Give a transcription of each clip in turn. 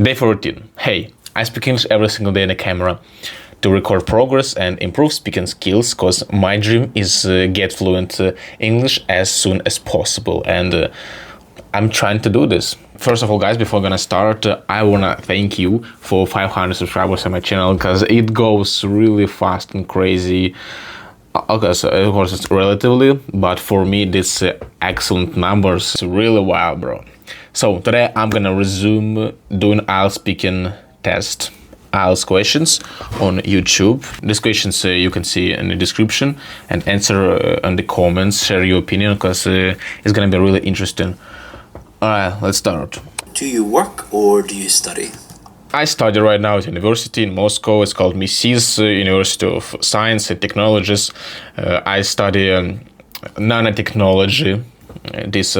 Day 14. Hey, I speak English every single day in the camera to record progress and improve speaking skills, because my dream is get fluent English as soon as possible, and I'm trying to do this. First of all, guys, before I'm gonna start, I wanna thank you for 500 subscribers on my channel, because it goes really fast and crazy. Okay, so of course it's relatively, but for me this excellent numbers. It's really wild, bro. So today I'm gonna resume doing IELTS speaking test, IELTS questions on YouTube. These questions you can see in the description, and answer in the comments, share your opinion, because it's gonna be really interesting. Alright, let's start. Do you work or do you study? I study right now at university in Moscow. It's called Mrs. University of Science and Technologies. I study nanotechnology, this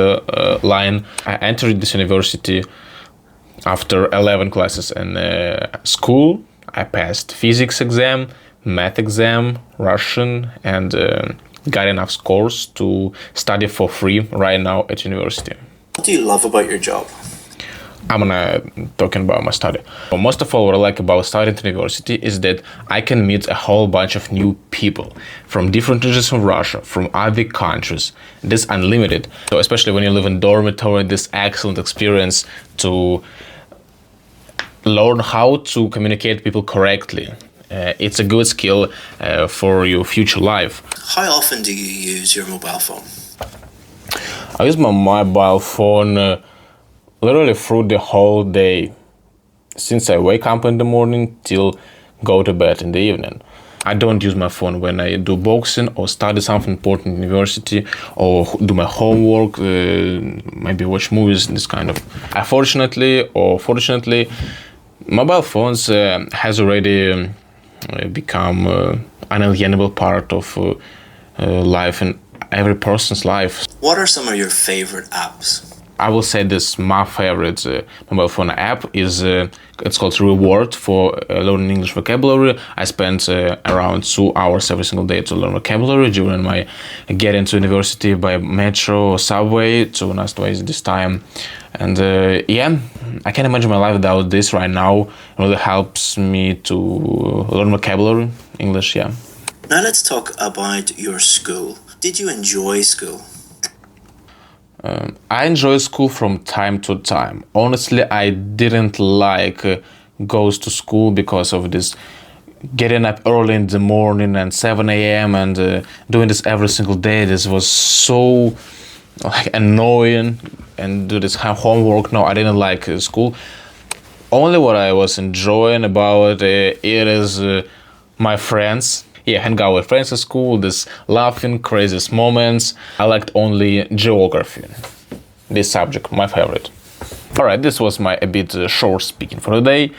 line. I entered this university after 11 classes in school. I passed physics exam, math exam, Russian, and got enough scores to study for free right now at university. What do you love about your job? I'm gonna talking about my study. Most of all, what I like about studying at university is that I can meet a whole bunch of new people from different regions of Russia, from other countries. This unlimited. So especially when you live in dormitory, this excellent experience to learn how to communicate with people correctly. It's a good skill for your future life. How often do you use your mobile phone? I use my mobile phone literally through the whole day, since I wake up in the morning till go to bed in the evening. I don't use my phone when I do boxing or study something important in university, or do my homework, maybe watch movies, this kind of. Unfortunately or fortunately, mobile phones has already become unalienable part of life in every person's life. What are some of your favorite apps? I will say this, my favorite mobile phone app is, it's called Reward for learning English vocabulary. I spent around 2 hours every single day to learn vocabulary during my getting to university by metro or subway, to not waste this time. And yeah, I can't imagine my life without this right now. It really helps me to learn vocabulary, English, yeah. Now let's talk about your school. Did you enjoy school? I enjoy school from time to time. Honestly, I didn't like goes to school because of this getting up early in the morning and 7 a.m. and doing this every single day. This was so annoying, and do this homework. No, I didn't like school. Only what I was enjoying about it is my friends. Yeah, hang out with friends at school, this laughing, craziest moments. I liked only geography. This subject, my favorite. Alright, this was my a bit short speaking for today.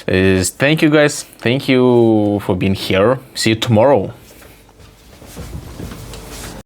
Thank you guys. Thank you for being here. See you tomorrow.